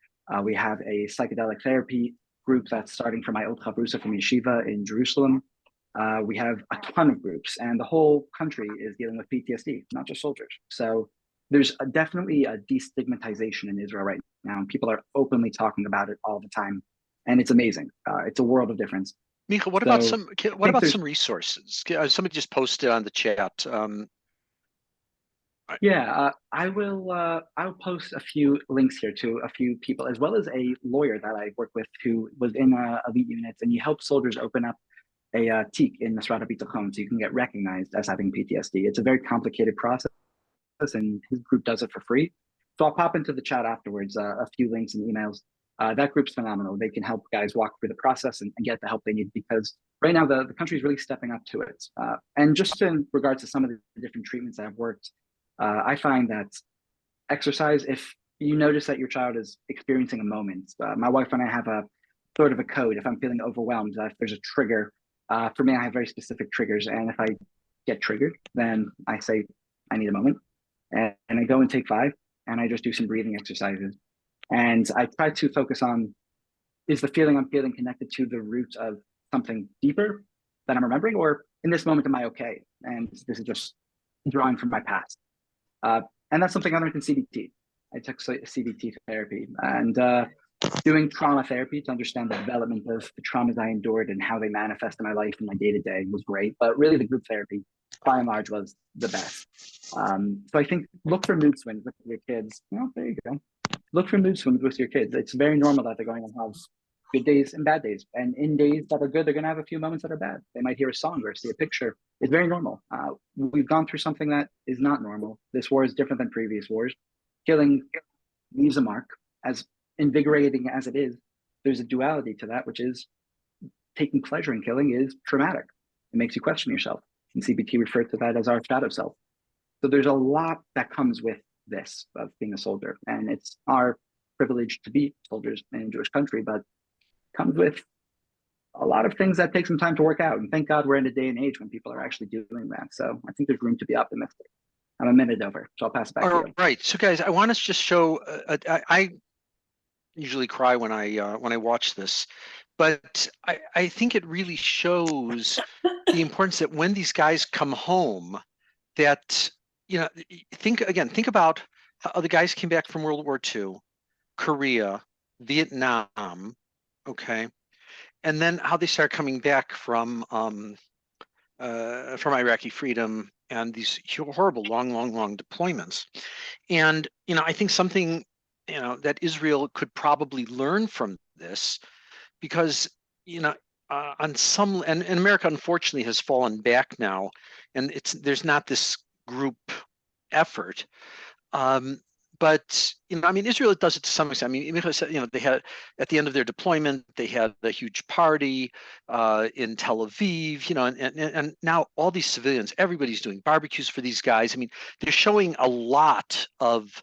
We have a psychedelic therapy group that's starting from my old chavrusa from Yeshiva in Jerusalem. We have a ton of groups, and the whole country is dealing with PTSD, not just soldiers. So there's definitely a destigmatization in Israel right now, and people are openly talking about it all the time, and it's amazing. It's a world of difference. Micha, what about some resources? Somebody just posted on the chat. I'll post a few links here to a few people, as well as a lawyer that I work with who was in elite units, and he helped soldiers open up a teak in Misrata Bitachon so you can get recognized as having PTSD. It's a very complicated process, and his group does it for free. So I'll pop into the chat afterwards a few links and emails. That group's phenomenal. They can help guys walk through the process and get the help they need, because right now the country is really stepping up to it. And just in regards to some of the different treatments that have worked, I find that exercise, if you notice that your child is experiencing a moment, my wife and I have a sort of a code. If I'm feeling overwhelmed, if there's a trigger, for me, I have very specific triggers. And if I get triggered, then I say, I need a moment. And I go and take 5, and I just do some breathing exercises. And I try to focus on, is the feeling I'm feeling connected to the root of something deeper that I'm remembering? Or in this moment, am I okay? And this is just drawing from my past. And that's something I learned in CBT. I took CBT therapy and doing trauma therapy to understand the development of the traumas I endured and how they manifest in my life and my day-to-day was great. But really the group therapy, by and large, was the best. So I think look for mood swings with your kids. Well, there you go. Look for mood swings with your kids. It's very normal that they're going to have good days and bad days. And in days that are good, they're going to have a few moments that are bad. They might hear a song or see a picture. It's very normal. We've gone through something that is not normal. This war is different than previous wars. Killing leaves a mark. As invigorating as it is, there's a duality to that, which is taking pleasure in killing is traumatic. It makes you question yourself. And CBT referred to that as our shadow self. So there's a lot that comes with this of being a soldier. And it's our privilege to be soldiers in a Jewish country, but comes with a lot of things that take some time to work out. And thank God we're in a day and age when people are actually doing that. So I think there's room to be optimistic. I'm a minute over, so I'll pass it back to you. All right. So guys, I want us to just show, I usually cry when I watch this, but I think it really shows the importance that when these guys come home, that, think about how the guys came back from World War II, Korea, Vietnam, okay, and then how they start coming back from Iraqi freedom and these horrible long deployments. And I think something that Israel could probably learn from this, because on some, and America unfortunately has fallen back now and there's not this group effort. But I mean, Israel does it to some extent. I mean, they had at the end of their deployment, they had a huge party in Tel Aviv. And now all these civilians, everybody's doing barbecues for these guys. I mean, they're showing a lot of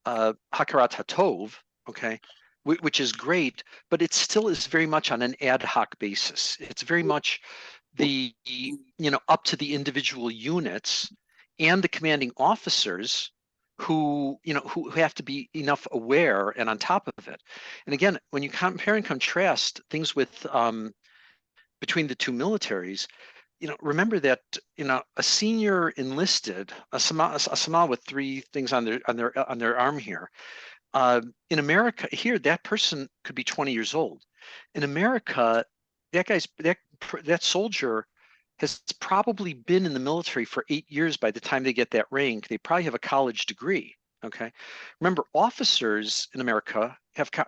hakarat hatov, okay, which is great, but it still is very much on an ad hoc basis. It's very much the up to the individual units and the commanding officers who have to be enough aware and on top of it. And again, when you compare and contrast things with between the two militaries, remember that a senior enlisted, a Somal with 3 things on their arm here. In America, here that person could be 20 years old. In America, that soldier has probably been in the military for 8 years by the time they get that rank. They probably have a college degree. Okay. Remember, officers in America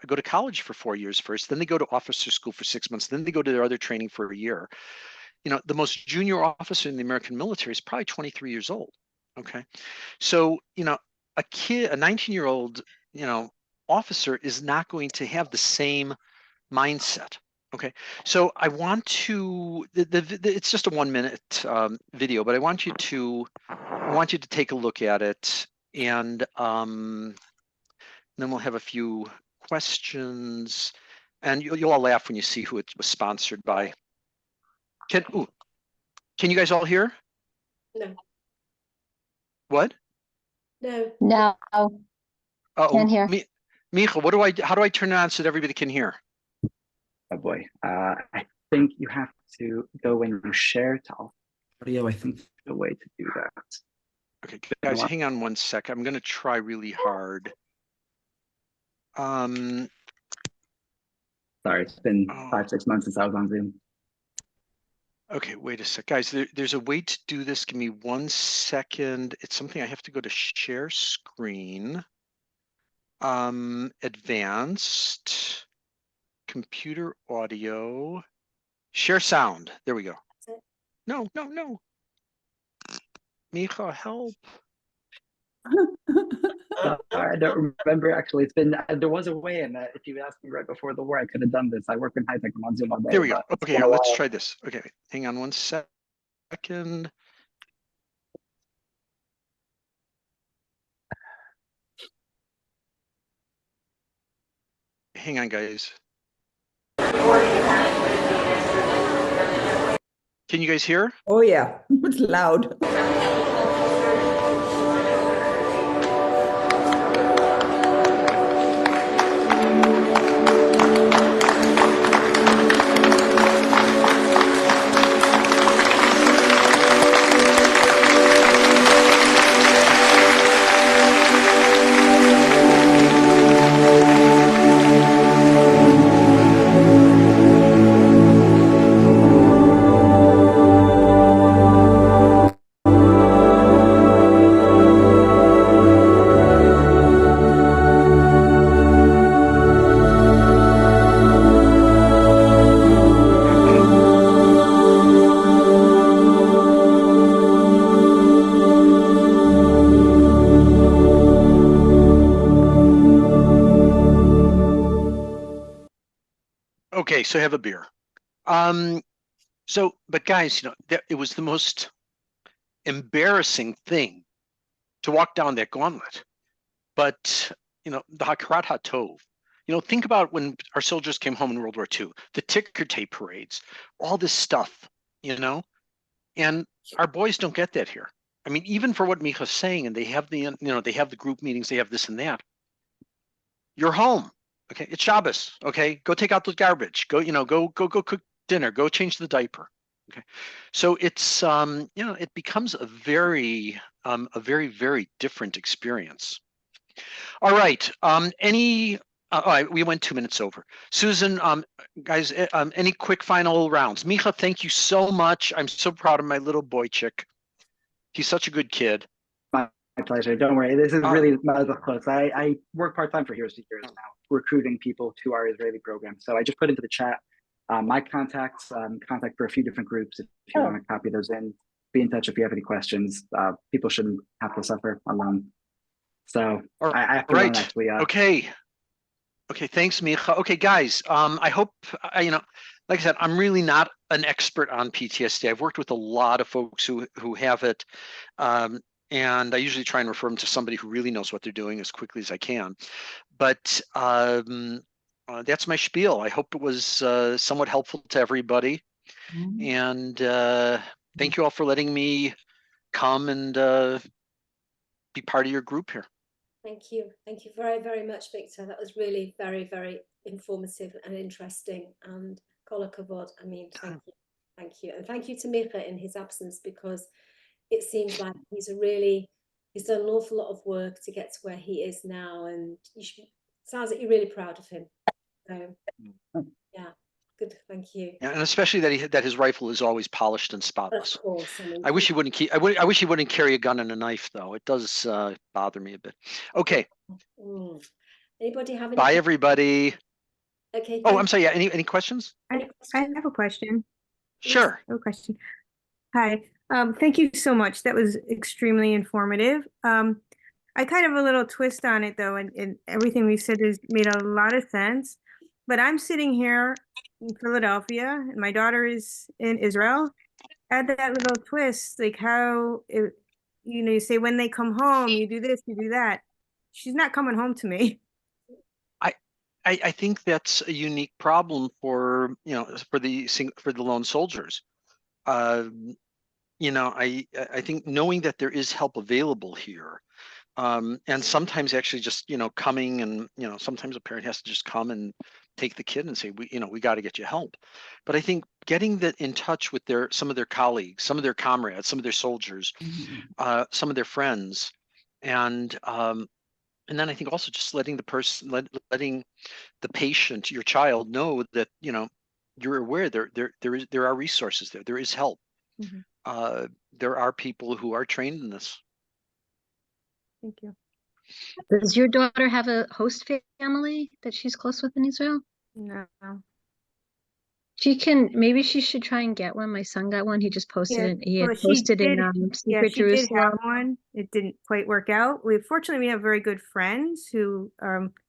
go to college for 4 years first, then they go to officer school for 6 months, then they go to their other training for a year. The most junior officer in the American military is probably 23 years old. Okay. So, a 19-year-old, officer is not going to have the same mindset. Okay, so I want to. It's just a 1-minute video, but I want you to take a look at it, and then we'll have a few questions, and you'll all laugh when you see who it was sponsored by. Can you guys all hear? No. What? No. No, can't hear. Micha, how do I turn it on so that everybody can hear? Oh boy, I think you have to go when you share to audio. I think the way to do that. Okay, guys, hang on 1 sec. I'm going to try really hard. Sorry, it's been 5-6 months since I was on Zoom. Okay, wait a sec, guys. There's a way to do this. Give me 1 second. It's something I have to go to share screen. Advanced. Computer audio, share sound. There we go. No. Micha, help. I don't remember actually. It's been there was a way, and if you asked me right before the war, I could have done this. I work in high tech. I'm on Zoom all day. There we go. Okay, here, let's try this. Okay, hang on 1 second. Hang on, guys. Can you guys hear? Oh yeah, it's loud. Okay, so have a beer. But guys, it was the most embarrassing thing to walk down that gauntlet. But the Hakarat HaTov. Think about when our soldiers came home in World War II, the ticker tape parades, all this stuff, and our boys don't get that here. I mean, even for what Micha's saying, and they have the group meetings, they have this and that. You're home. Okay, it's Shabbos. Okay, go take out the garbage. Go cook dinner. Go change the diaper. Okay, so it's it becomes a very very different experience. All right. All right, we went 2 minutes over. Susan, guys, any quick final rounds? Micha, thank you so much. I'm so proud of my little boy chick. He's such a good kid. My pleasure. Don't worry. This is really close. I work part-time for Heroes to Heroes now, recruiting people to our Israeli program. So I just put into the chat my contact for a few different groups if you want to copy those in. be in touch if you have any questions. People shouldn't have to suffer alone. So I have to run actually. Okay. Okay, thanks, Micha. Okay, guys, I hope, like I said, I'm really not an expert on PTSD. I've worked with a lot of folks who have it, and I usually try and refer them to somebody who really knows what they're doing as quickly as I can. But that's my spiel. I hope it was somewhat helpful to everybody. And thank you all for letting me come and be part of your group here. Thank you. Thank you very, very much, Victor. That was really very, very informative and interesting. And kol hakavod. I mean, thank you. Thank you. And thank you to Micha in his absence, because it seems like he's done an awful lot of work to get to where he is now. And sounds like you're really proud of him. So, yeah. Good, thank you. And especially that his rifle is always polished and spotless. Of course. I mean, I wish he wouldn't I wish he wouldn't carry a gun and a knife, though. It does bother me a bit. Okay. Anybody have any? Bye, everybody. Okay. Oh, I'm sorry. Yeah. Any questions? I have a question. Sure. I have a question. Hi. Thank you so much. That was extremely informative. I kind of a little twist on it though, and everything we said has made a lot of sense. But I'm sitting here in Philadelphia, and my daughter is in Israel. Add that little twist, like how it, you say when they come home, you do this, you do that. She's not coming home to me. I think that's a unique problem for the lone soldiers. I think knowing that there is help available here, and sometimes actually just coming and sometimes a parent has to just come and take the kid and say we got to get you help. But I think getting that in touch with some of their colleagues, some of their comrades, some of their soldiers, some of their friends, and then I think also just letting letting the patient, your child, know that you're aware there are resources there is help. There are people who are trained in this. Thank you. Does your daughter have a host family that she's close with in Israel? No. Maybe she should try and get one. My son got one. He just posted it. He had posted in Secret she did Jerusalem. have one. It didn't quite work out. Fortunately we have very good friends who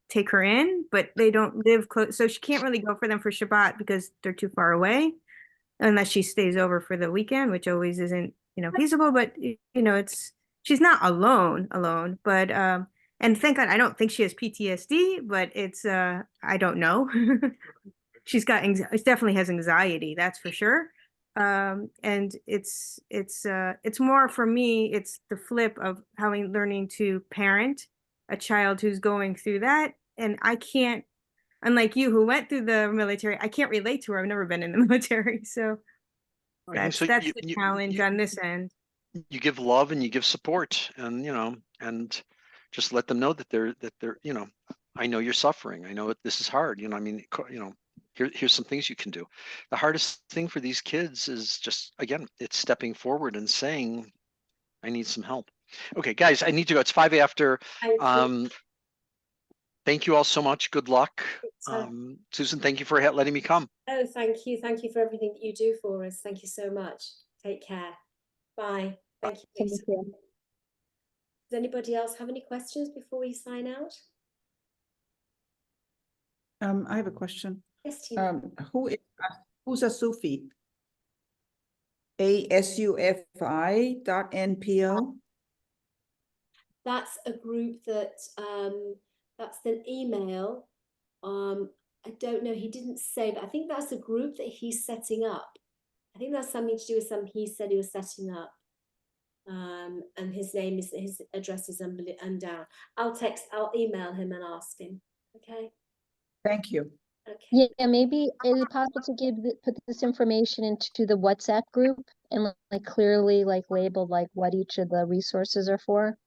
take her in, but they don't live close, so she can't really go for them for Shabbat because they're too far away, unless she stays over for the weekend, which always isn't feasible. But she's not alone, but and thank God I don't think she has PTSD, but it's I don't know. She's got it definitely has anxiety, that's for sure. And it's more for me, it's the flip of learning to parent a child who's going through that. And I can't, unlike you who went through the military, I can't relate to her. I've never been in the military. So that's the challenge on this end. You give love and you give support, and and just let them know that they're I know you're suffering. I know this is hard. Here's some things you can do. The hardest thing for these kids is just, again, it's stepping forward and saying, I need some help. Okay, guys, I need to go. It's 5 after. Thank you all so much. Good luck. Susan, thank you for letting me come. Oh, thank you. Thank you for everything that you do for us. Thank you so much. Take care. Bye. Thank you. Thank you. Does anybody else have any questions before we sign out? I have a question. Yes, Tina. Who's a Sufi? ASUFI.NPO. That's a group that's an email. I don't know, he didn't say, but I think that's a group that he's setting up. I think that's something to do with something he said he was setting up. And his address is down. I'll email him and ask him. Okay. Thank you. Okay. Yeah, maybe is it possible to put this information into the WhatsApp group and clearly label what each of the resources are for?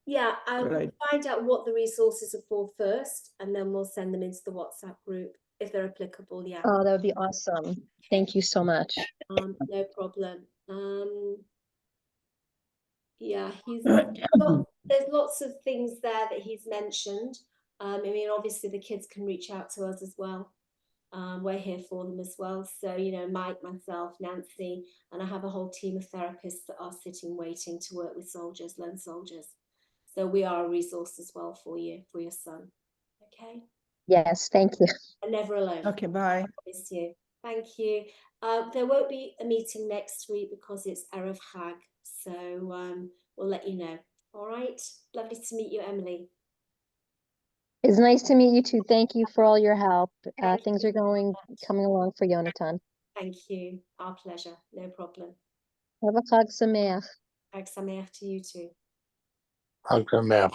Yeah, I'll find out what the resources are for first, and then we'll send them into the WhatsApp group if they're applicable. Yeah. Oh, that would be awesome. Thank you so much. No problem. Yeah, there's lots of things there that he's mentioned. I mean, obviously the kids can reach out to us as well. We're here for them as well. So, you know, Mike, myself, Nancy, and I have a whole team of therapists that are sitting waiting to work with soldiers, lone soldiers. So we are a resource as well for you, for your son. Okay? Yes, thank you. And never alone. Okay, bye. I promise you. Thank you. There won't be a meeting next week because it's Erev Chag. So we'll let you know. All right? Lovely to meet you, Emily. It's nice to meet you too. Thank you for all your help. Thank Things you are very coming along for Yonatan. Thank you. Our pleasure. No problem. Have a Chag Sameach. Chag Sameach to you too. Hag Sameach.